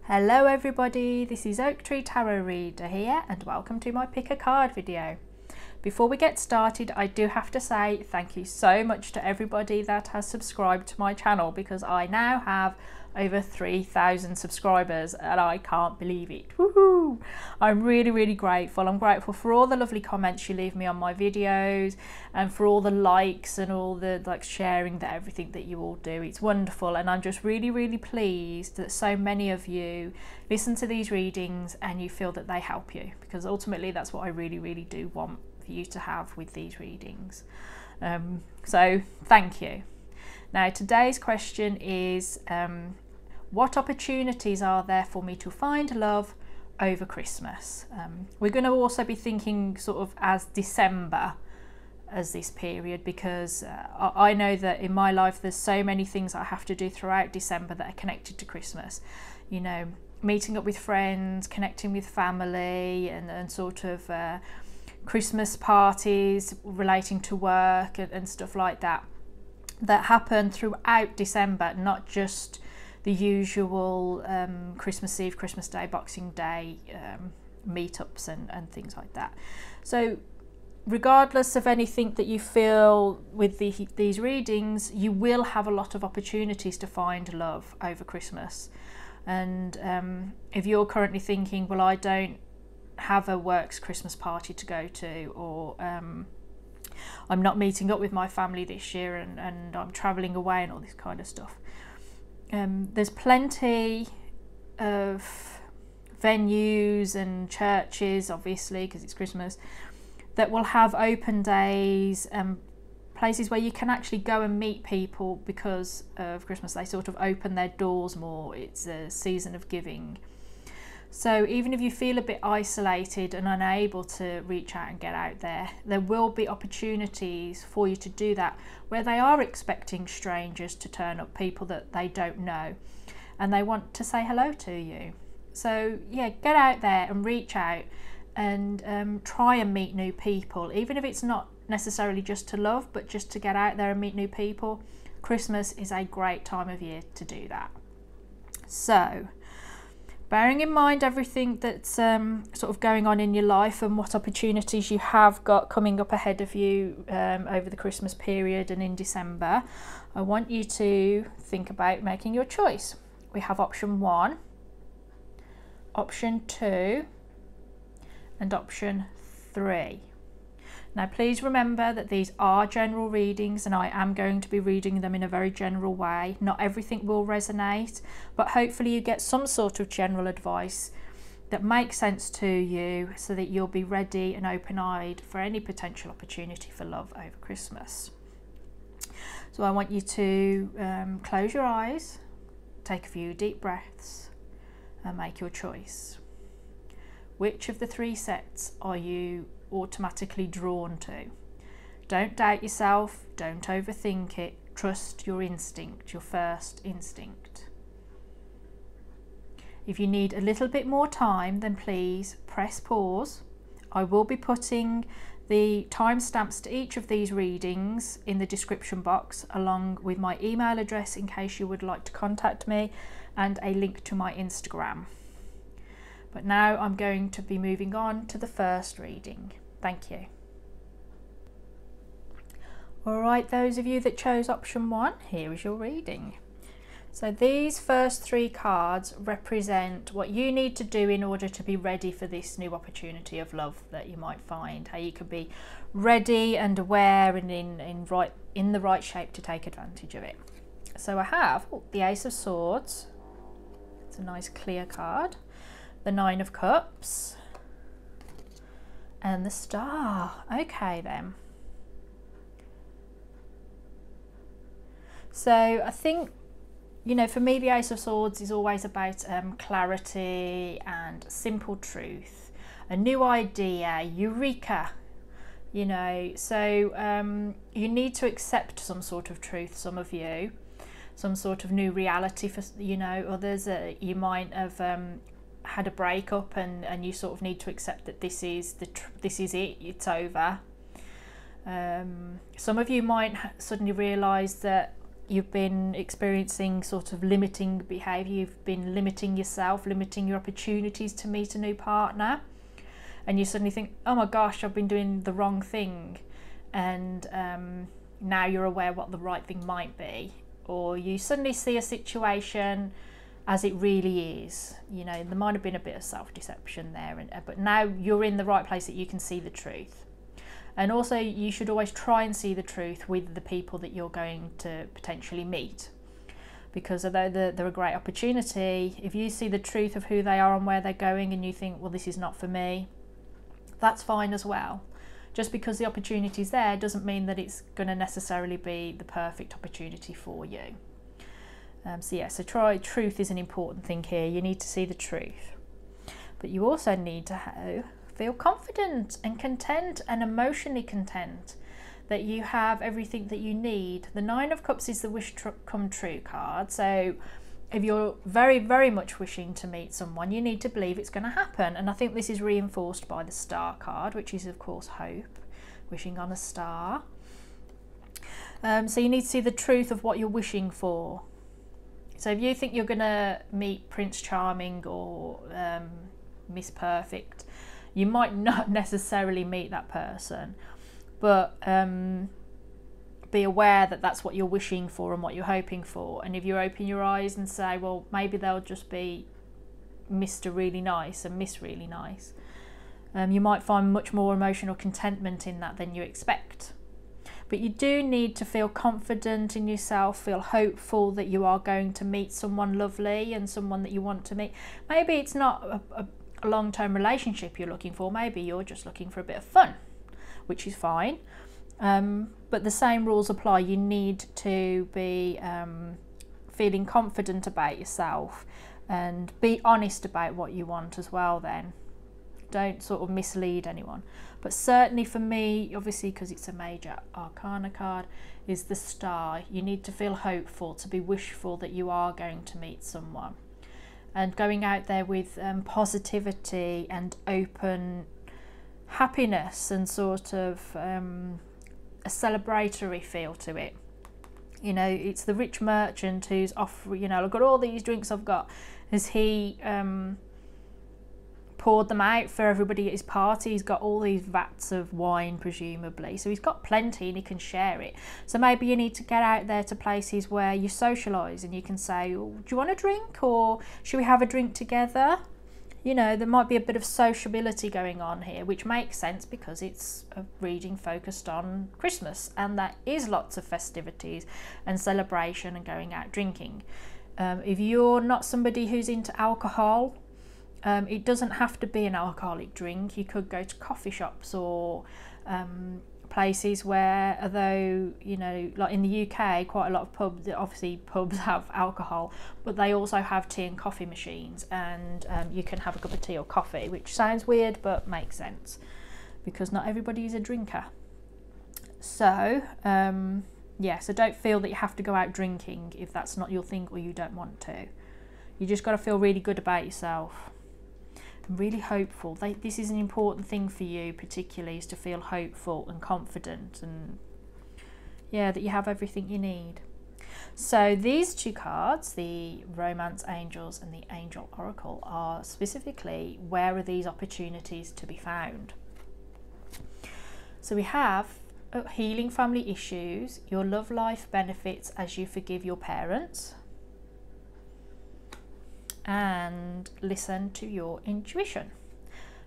Hello everybody, this is Oak Tree Tarot Reader here and welcome to my pick a card video. Before we get started, I do have to say thank you so much to everybody that has subscribed to my channel, because I now have over 3,000 subscribers and I can't believe it. Woohoo! I'm really grateful. I'm grateful for all the lovely comments you leave me on my videos and for all the likes and all the sharing, that everything that you all do. It's wonderful, and I'm just really pleased that so many of you listen to these readings and you feel that they help you, because ultimately that's what I really do want for you to have with these readings. So thank you. Now today's question is, what opportunities are there for me to find love over Christmas? We're going to also be thinking sort of as December as this period, because I know that in my life there's so many things I have to do throughout December that are connected to Christmas. You know, meeting up with friends, connecting with family, and sort of Christmas parties relating to work and stuff like that happen throughout December, not just the usual Christmas Eve, Christmas Day, Boxing Day meetups and things like that. So regardless of anything that you feel with these readings, you will have a lot of opportunities to find love over Christmas. And if you're currently thinking, well, I don't have a works Christmas party to go to, or I'm not meeting up with my family this year and I'm travelling away and all this kind of stuff, there's plenty of venues and churches, obviously because it's Christmas, that will have open days and places where you can actually go and meet people because of Christmas. They sort of open their doors more. It's a season of giving. So even if you feel a bit isolated and unable to reach out and get out there, there will be opportunities for you to do that, where they are expecting strangers to turn up, people that they don't know, and they want to say hello to you. So yeah, get out there and reach out and try and meet new people, even if it's not necessarily just to love, but just to get out there and meet new people. Christmas is a great time of year to do that. So bearing in mind everything that's sort of going on in your life and what opportunities you have got coming up ahead of you over the Christmas period and in December, I want you to think about making your choice. We have option 1, option 2 and option 3. Now please remember that these are general readings and I am going to be reading them in a very general way. Not everything will resonate, but hopefully you get some sort of general advice that makes sense to you, so that you'll be ready and open-eyed for any potential opportunity for love over Christmas. So I want you to close your eyes, take a few deep breaths and make your choice. Which of the 3 sets are you automatically drawn to? Don't doubt yourself, don't overthink it, trust your instinct, your first instinct. If you need a little bit more time, then please press pause. I will be putting the timestamps to each of these readings in the description box, along with my email address in case you would like to contact me, and a link to my Instagram. But now I'm going to be moving on to the first reading. Thank you. Alright, those of you that chose option 1, here is your reading. So these first 3 cards represent what you need to do in order to be ready for this new opportunity of love that you might find. How you can be ready and aware and in the right shape to take advantage of it. So I have the Ace of Swords. It's a nice clear card. The 9 of Cups and the Star. Okay then. So I think, you know, for me the Ace of Swords is always about clarity and simple truth, a new idea, eureka, you know. So you need to accept some sort of truth, some of you, some sort of new reality for, you know, others you might have had a breakup and you sort of need to accept that this is it, it's over. Some of you might suddenly realise that you've been experiencing sort of limiting behaviour, you've been limiting yourself, limiting your opportunities to meet a new partner, and you suddenly think, oh my gosh, I've been doing the wrong thing, and now you're aware what the right thing might be, or you suddenly see a situation as it really is. You know, there might have been a bit of self-deception there, but now you're in the right place that you can see the truth. And also, you should always try and see the truth with the people that you're going to potentially meet, because although they're a great opportunity, if you see the truth of who they are and where they're going, and you think, well, this is not for me, that's fine as well. Just because the opportunity is there doesn't mean that it's going to necessarily be the perfect opportunity for you. So truth is an important thing here. You need to see the truth, but you also need to feel confident and content and emotionally content that you have everything that you need. The Nine of Cups is the wish come true card. So if you're very, very much wishing to meet someone, you need to believe it's going to happen. And I think this is reinforced by the Star card, which is of course hope, wishing on a star. So you need to see the truth of what you're wishing for. So if you think you're going to meet Prince Charming or Miss Perfect, you might not necessarily meet that person, but be aware that that's what you're wishing for and what you're hoping for. And if you open your eyes and say, well, maybe they'll just be Mr. Really Nice and Miss Really Nice, you might find much more emotional contentment in that than you expect. But you do need to feel confident in yourself, feel hopeful that you are going to meet someone lovely and someone that you want to meet. Maybe it's not a long-term relationship you're looking for, maybe you're just looking for a bit of fun, which is fine. But the same rules apply. You need to be feeling confident about yourself and be honest about what you want as well then. Don't sort of mislead anyone. But certainly for me, obviously because it's a major arcana card, is the Star. You need to feel hopeful, to be wishful that you are going to meet someone, and going out there with positivity and open happiness and sort of a celebratory feel to it. You know, it's the rich merchant who's off, you know, look at all these drinks I've got, as he poured them out for everybody at his party. He's got all these vats of wine, presumably, so he's got plenty and he can share it. So maybe you need to get out there to places where you socialise and you can say, oh, do you want a drink, or should we have a drink together? You know, there might be a bit of sociability going on here, which makes sense because it's a reading focused on Christmas, and that is lots of festivities and celebration and going out drinking. If you're not somebody who's into alcohol, it doesn't have to be an alcoholic drink. You could go to coffee shops or places where, although, you know, like in the UK, quite a lot of pubs, obviously pubs have alcohol, but they also have tea and coffee machines, and you can have a cup of tea or coffee, which sounds weird but makes sense because not everybody is a drinker. So yeah, so don't feel that you have to go out drinking if that's not your thing or you don't want to. You just got to feel really good about yourself. Really hopeful. This is an important thing for you, particularly, is to feel hopeful and confident, and yeah, that you have everything you need. So these two cards, the Romance Angels and the Angel Oracle, are specifically where are these opportunities to be found. So we have healing family issues, your love life benefits as you forgive your parents, and listen to your intuition.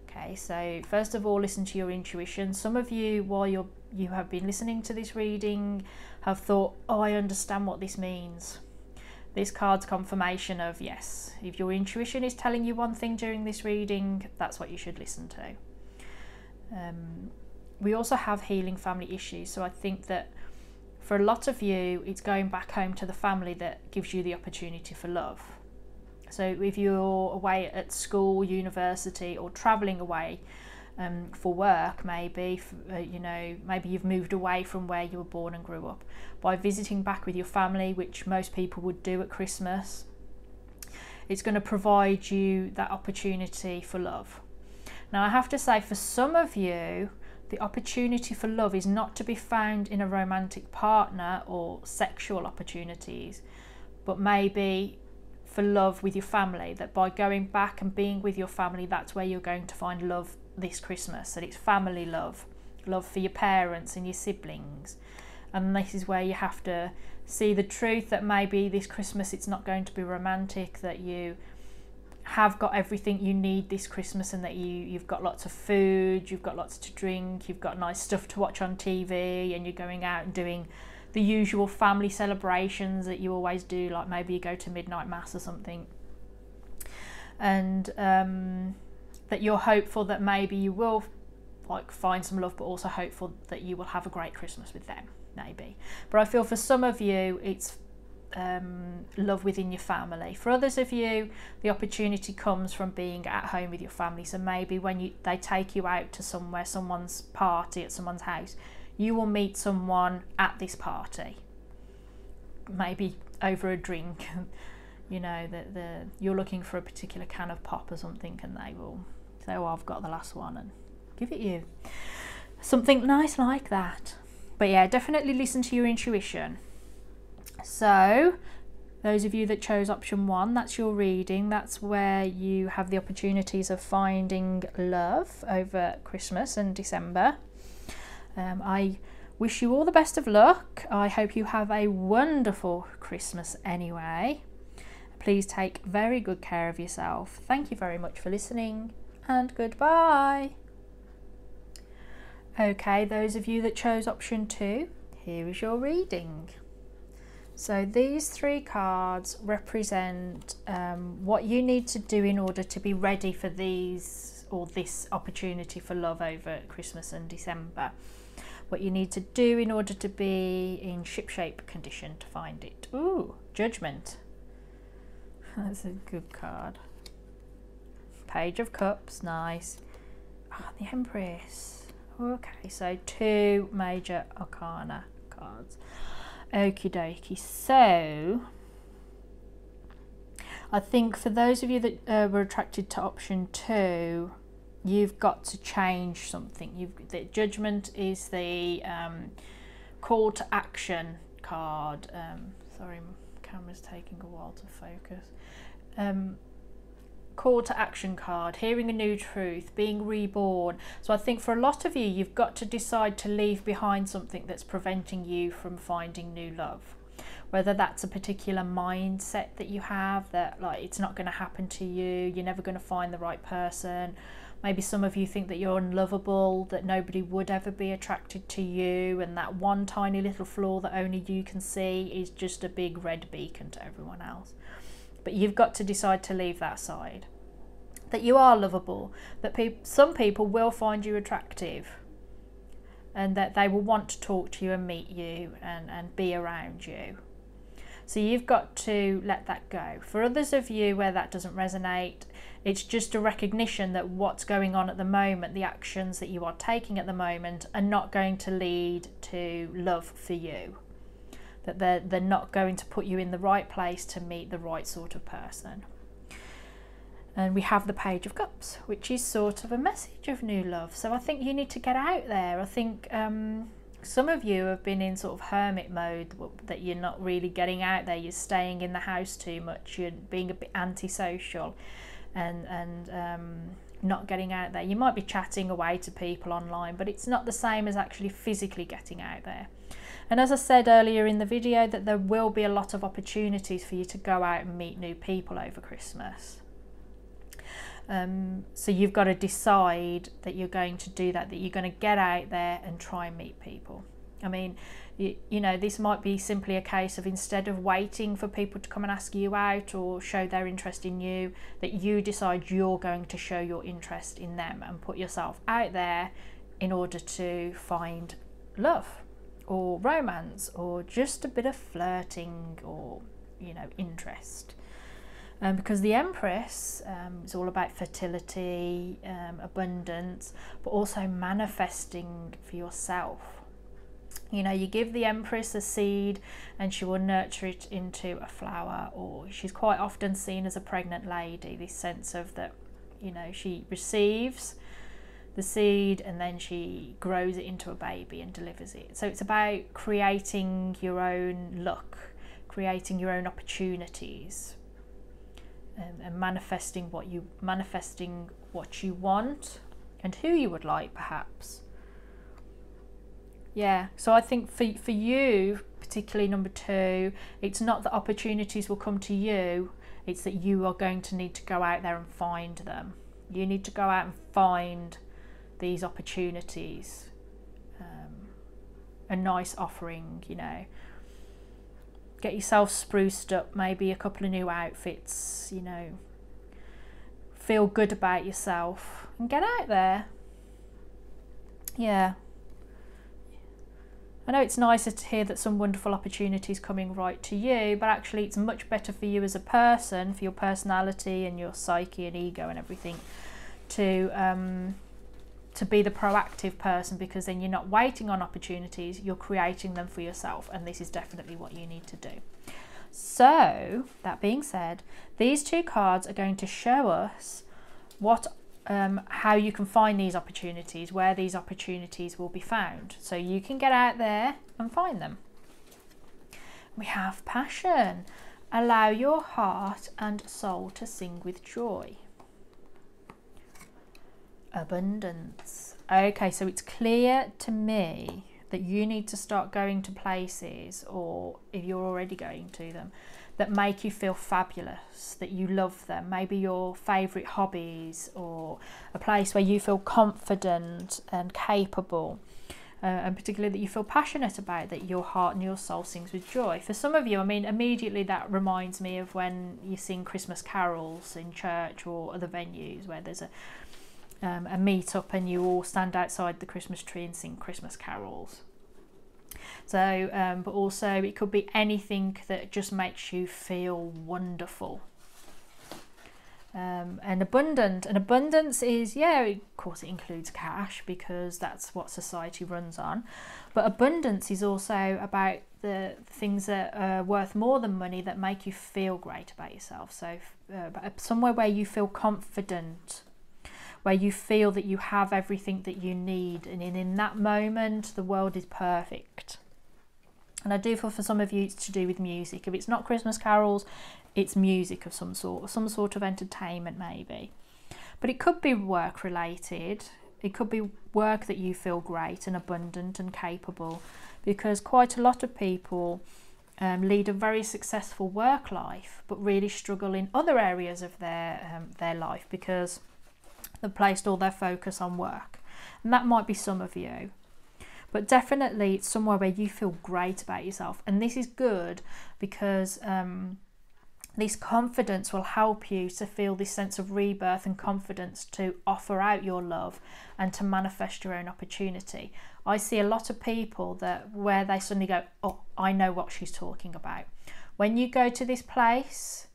Okay, so first of all, listen to your intuition. Some of you, while you have been listening to this reading, have thought, oh, I understand what this means. This card's confirmation of, yes, if your intuition is telling you one thing during this reading, that's what you should listen to. We also have healing family issues, so I think that for a lot of you, it's going back home to the family that gives you the opportunity for love. So if you're away at school, university, or travelling away for work, maybe, you know, maybe you've moved away from where you were born and grew up, by visiting back with your family, which most people would do at Christmas, it's going to provide you that opportunity for love. Now, I have to say, for some of you, the opportunity for love is not to be found in a romantic partner or sexual opportunities, but maybe for love with your family, that by going back and being with your family, that's where you're going to find love this Christmas. And it's family love, love for your parents and your siblings. And this is where you have to see the truth that maybe this Christmas it's not going to be romantic, that you have got everything you need this Christmas, and that you've got lots of food, you've got lots to drink, you've got nice stuff to watch on TV, and you're going out and doing the usual family celebrations that you always do, like maybe you go to midnight mass or something. And that you're hopeful that maybe you will like find some love, but also hopeful that you will have a great Christmas with them, maybe. But I feel for some of you it's love within your family. For others of you, the opportunity comes from being at home with your family. So maybe when they take you out to somewhere, someone's party at someone's house, you will meet someone at this party, maybe over a drink. You know, that you're looking for a particular can of pop or something, and they will say, oh, I've got the last one, and give it you. Something nice like that. But yeah, definitely listen to your intuition. So those of you that chose option 1, that's your reading. That's where you have the opportunities of finding love over Christmas and December. I wish you all the best of luck. I hope you have a wonderful Christmas anyway. Please take very good care of yourself. Thank you very much for listening, and goodbye. Okay, those of you that chose option 2, here is your reading. So these 3 cards represent what you need to do in order to be ready for these, or this opportunity for love over Christmas and December. What you need to do in order to be in shipshape condition to find it. Ooh, Judgment. That's a good card. Page of Cups, nice. Ah, the Empress. Okay, so 2 major arcana cards. Okie dokie. So I think for those of you that were attracted to option 2, you've got to change something. The Judgment is the call to action card. Sorry, my camera's taking a while to focus. Call to action card, hearing a new truth, being reborn. So I think for a lot of you, you've got to decide to leave behind something that's preventing you from finding new love. Whether that's a particular mindset that you have, that like it's not going to happen to you, you're never going to find the right person. Maybe some of you think that you're unlovable, that nobody would ever be attracted to you, and that one tiny little flaw that only you can see is just a big red beacon to everyone else. But you've got to decide to leave that aside. That you are lovable, that some people will find you attractive, and that they will want to talk to you and meet you and be around you. So you've got to let that go. For others of you where that doesn't resonate, it's just a recognition that what's going on at the moment, the actions that you are taking at the moment, are not going to lead to love for you. That they're not going to put you in the right place to meet the right sort of person. And we have the Page of Cups, which is sort of a message of new love. So I think you need to get out there. I think some of you have been in sort of hermit mode, that you're not really getting out there. You're staying in the house too much. You're being a bit antisocial and not getting out there. You might be chatting away to people online, but it's not the same as actually physically getting out there. And as I said earlier in the video, that there will be a lot of opportunities for you to go out and meet new people over Christmas. So you've got to decide that you're going to do that you're going to get out there and try and meet people. I mean, you know, this might be simply a case of, instead of waiting for people to come and ask you out or show their interest in you, that you decide you're going to show your interest in them and put yourself out there in order to find love or romance or just a bit of flirting or, you know, interest. Because the Empress is all about fertility, abundance, but also manifesting for yourself. You know, you give the Empress a seed and she will nurture it into a flower, or she's quite often seen as a pregnant lady, this sense of that, you know, she receives the seed and then she grows it into a baby and delivers it. So it's about creating your own luck, creating your own opportunities, and manifesting what you want and who you would like, perhaps. Yeah, so I think for you, particularly number 2, it's not that opportunities will come to you, it's that you are going to need to go out there and find them. You need to go out and find these opportunities. A nice offering, you know. Get yourself spruced up, maybe a couple of new outfits, you know. Feel good about yourself and get out there. Yeah. I know it's nicer to hear that some wonderful opportunities coming right to you, but actually it's much better for you as a person, for your personality and your psyche and ego and everything, to be the proactive person, because then you're not waiting on opportunities, you're creating them for yourself, and this is definitely what you need to do. So that being said, these 2 cards are going to show us how you can find these opportunities, where these opportunities will be found, so you can get out there and find them. We have passion. Allow your heart and soul to sing with joy. Abundance. Okay, so it's clear to me that you need to start going to places, or if you're already going to them, that make you feel fabulous, that you love them. Maybe your favourite hobbies, or a place where you feel confident and capable, and particularly that you feel passionate about, that your heart and your soul sings with joy. For some of you, I mean, immediately that reminds me of when you sing Christmas carols in church or other venues where there's a meet-up and you all stand outside the Christmas tree and sing Christmas carols. So, but also it could be anything that just makes you feel wonderful. And abundance is, yeah, of course it includes cash, because that's what society runs on. But abundance is also about the things that are worth more than money, that make you feel great about yourself. So somewhere where you feel confident, where you feel that you have everything that you need, and in that moment the world is perfect. And I do feel for some of you it's to do with music. If it's not Christmas carols, it's music of some sort of entertainment maybe. But it could be work related. It could be work that you feel great and abundant and capable, because quite a lot of people lead a very successful work life but really struggle in other areas of their life, because they've placed all their focus on work. And that might be some of you. But definitely it's somewhere where you feel great about yourself. And this is good, because this confidence will help you to feel this sense of rebirth and confidence to offer out your love and to manifest your own opportunity. I see a lot of people where they suddenly go, oh, I know what she's talking about. When you go to this place,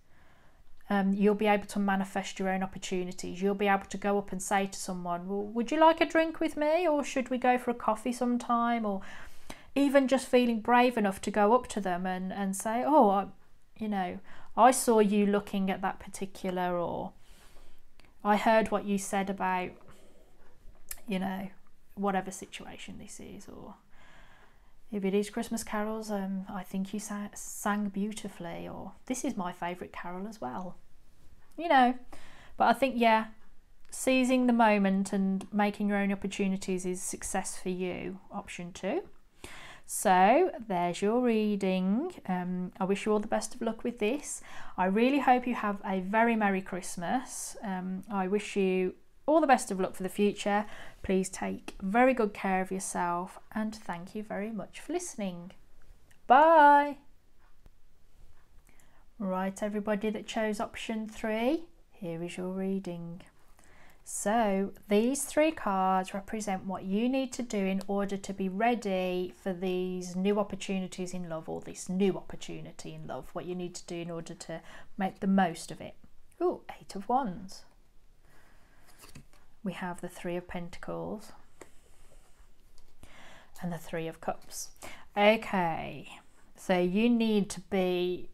you'll be able to manifest your own opportunities. You'll be able to go up and say to someone, well, would you like a drink with me, or should we go for a coffee sometime? Or even just feeling brave enough to go up to them and say, oh, I saw you looking at that particular, or I heard what you said about, whatever situation this is. Or if it is Christmas carols, I think you sang beautifully, or this is my favourite carol as well. But I think, yeah, seizing the moment and making your own opportunities is success for you, option 2. So there's your reading. I wish you all the best of luck with this. I really hope you have a very Merry Christmas. I wish you all the best of luck for the future. Please take very good care of yourself, and thank you very much for listening. Bye. Right, everybody that chose option 3, here is your reading. So these 3 cards represent what you need to do in order to be ready for these new opportunities in love, or this new opportunity in love, what you need to do in order to make the most of it. Ooh, 8 of Wands. We have the 3 of Pentacles and the 3 of Cups. Okay, So you need to be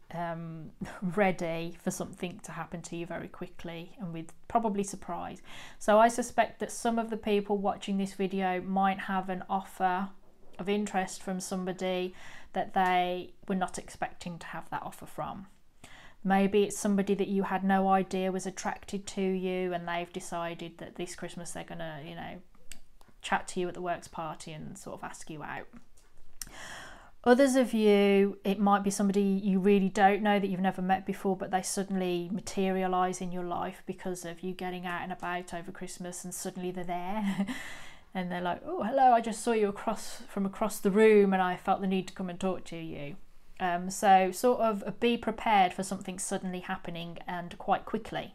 ready for something to happen to you very quickly and with probably surprise. So I suspect that some of the people watching this video might have an offer of interest from somebody that they were not expecting to have that offer from. Maybe it's somebody that you had no idea was attracted to you, and they've decided that this Christmas they're going to, you know, chat to you at the works party and sort of ask you out. Others of you, it might be somebody you really don't know that you've never met before, but they suddenly materialise in your life because of you getting out and about over Christmas, and suddenly they're there and they're like, oh, hello, I just saw you from across the room and I felt the need to come and talk to you. So sort of be prepared for something suddenly happening and quite quickly.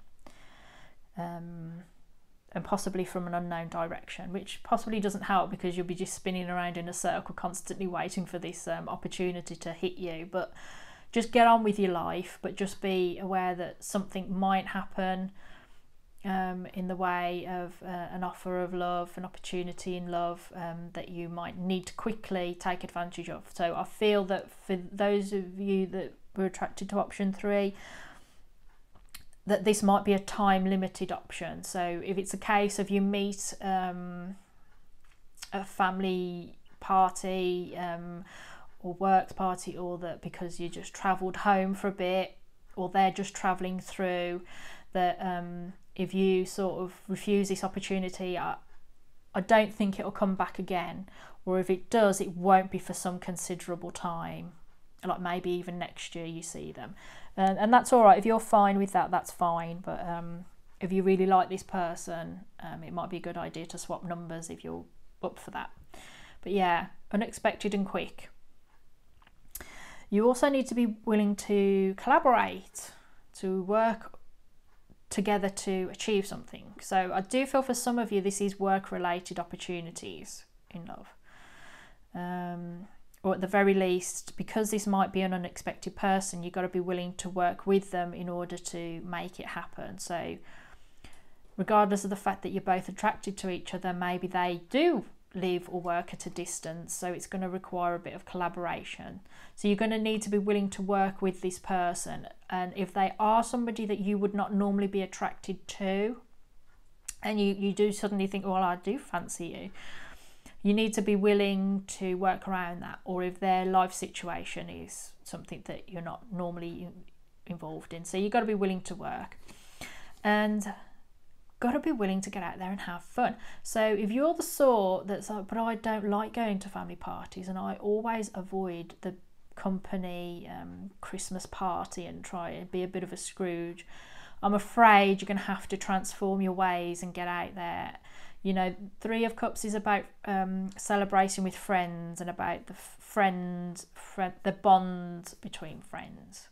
And possibly from an unknown direction, which possibly doesn't help because you'll be just spinning around in a circle constantly waiting for this opportunity to hit you. But just get on with your life, but just be aware that something might happen in the way of an offer of love, an opportunity in love that you might need to quickly take advantage of. So I feel that for those of you that were attracted to option 3, that this might be a time limited option. So if it's a case of you meet a family party or works party, or that because you just travelled home for a bit, or they're just travelling through, that if you sort of refuse this opportunity, I don't think it'll come back again, or if it does, it won't be for some considerable time, like maybe even next year you see them. And that's all right. If you're fine with that, that's fine. But if you really like this person, it might be a good idea to swap numbers if you're up for that. But yeah, unexpected and quick. You also need to be willing to collaborate, to work together to achieve something. So I do feel for some of you this is work-related opportunities in love. Or at the very least, because this might be an unexpected person, you've got to be willing to work with them in order to make it happen. So regardless of the fact that you're both attracted to each other, maybe they do live or work at a distance, so it's going to require a bit of collaboration. So you're going to need to be willing to work with this person, and if they are somebody that you would not normally be attracted to, and you do suddenly think, well, I do fancy you, you need to be willing to work around that. Or if their life situation is something that you're not normally involved in, so you've got to be willing to work and got to be willing to get out there and have fun. So if you're the sort that's like, but I don't like going to family parties and I always avoid the company Christmas party and try and be a bit of a Scrooge, I'm afraid you're going to have to transform your ways and get out there. You know, 3 of Cups is about celebration with friends and about the bond between friends.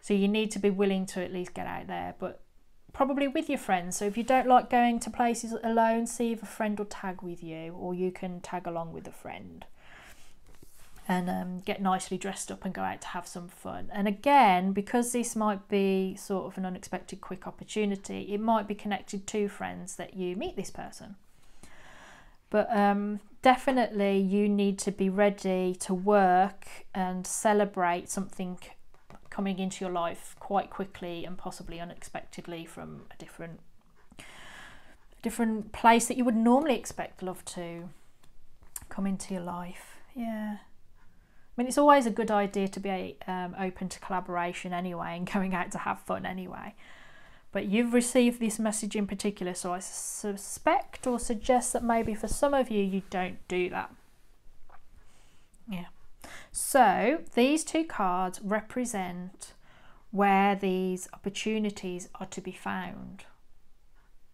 So you need to be willing to at least get out there, but probably with your friends. So if you don't like going to places alone, see if a friend will tag with you, or you can tag along with a friend and get nicely dressed up and go out to have some fun. And again, because this might be sort of an unexpected quick opportunity, it might be connected to friends that you meet this person. But definitely you need to be ready to work and celebrate something coming into your life quite quickly and possibly unexpectedly from a different place that you would normally expect love to come into your life. Yeah. I mean, it's always a good idea to be open to collaboration anyway and going out to have fun anyway. But you've received this message in particular, so I suspect or suggest that maybe for some of you, you don't do that. Yeah. So these 2 cards represent where these opportunities are to be found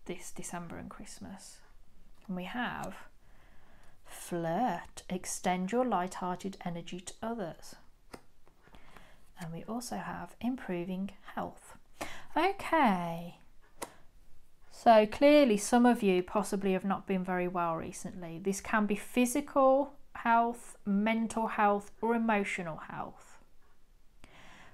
this December and Christmas. And we have flirt, extend your light-hearted energy to others. And we also have improving health. Okay, so clearly some of you possibly have not been very well recently. This can be physical health, mental health, or emotional health,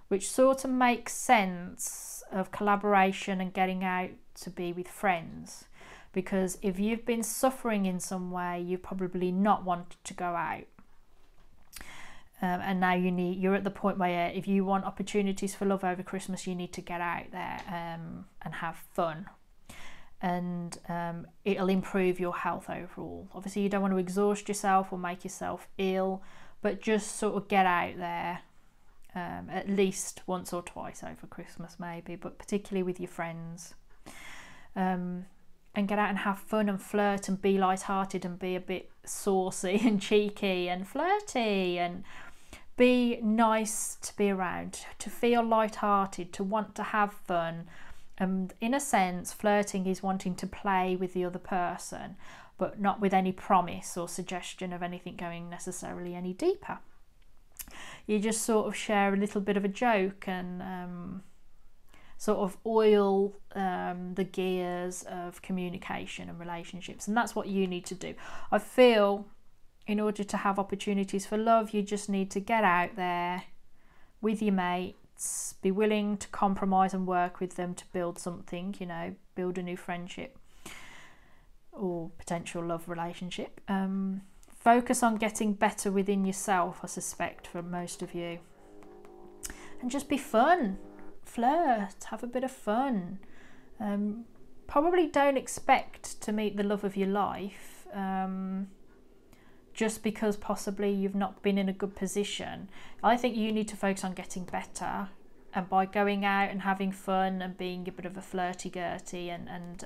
which sort of makes sense of collaboration and getting out to be with friends. Because if you've been suffering in some way, you probably not wanted to go out. and now you're at the point where if you want opportunities for love over Christmas, you need to get out there and have fun, and it'll improve your health overall. Obviously you don't want to exhaust yourself or make yourself ill, but just sort of get out there at least once or twice over Christmas maybe, but particularly with your friends, and get out and have fun and flirt and be light-hearted and be a bit saucy and cheeky and flirty and be nice to be around, to feel light-hearted, to want to have fun. And in a sense, flirting is wanting to play with the other person, but not with any promise or suggestion of anything going necessarily any deeper. You just sort of share a little bit of a joke and sort of oil the gears of communication and relationships, and that's what you need to do. I feel in order to have opportunities for love, you just need to get out there with your mates, be willing to compromise and work with them to build something, you know, build a new friendship or potential love relationship. Focus on getting better within yourself, I suspect, for most of you. And just be fun. Flirt, have a bit of fun. Probably don't expect to meet the love of your life just because possibly you've not been in a good position. I think you need to focus on getting better, and by going out and having fun and being a bit of a flirty-gurty and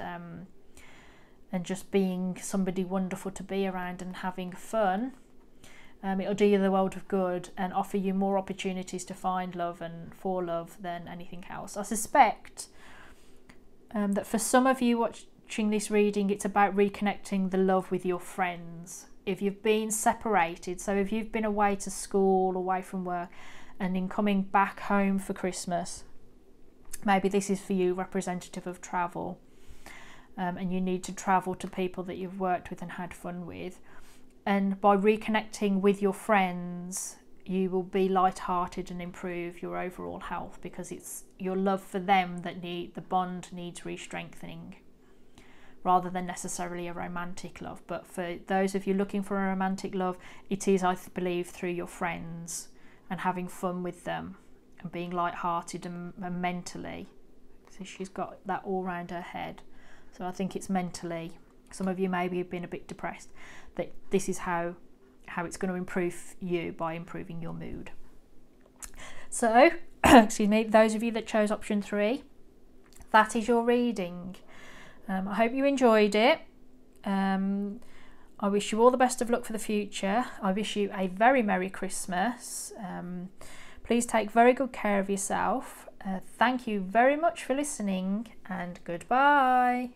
just being somebody wonderful to be around and having fun, it'll do you the world of good and offer you more opportunities to find love and for love than anything else. I suspect that for some of you watching this reading, it's about reconnecting the love with your friends. If you've been separated, so if you've been away to school, away from work, and in coming back home for Christmas, maybe this is for you representative of travel, and you need to travel to people that you've worked with and had fun with. And by reconnecting with your friends, you will be light-hearted and improve your overall health, because it's your love for them that the bond needs re-strengthening, rather than necessarily a romantic love. But for those of you looking for a romantic love, it is, I believe, through your friends and having fun with them and being light-hearted and mentally. So she's got that all round her head. So I think it's mentally. Some of you maybe have been a bit depressed. That this is how it's going to improve you, by improving your mood. So, excuse me, those of you that chose option 3, that is your reading. I hope you enjoyed it. I wish you all the best of luck for the future. I wish you a very Merry Christmas. Please take very good care of yourself. Thank you very much for listening, and goodbye.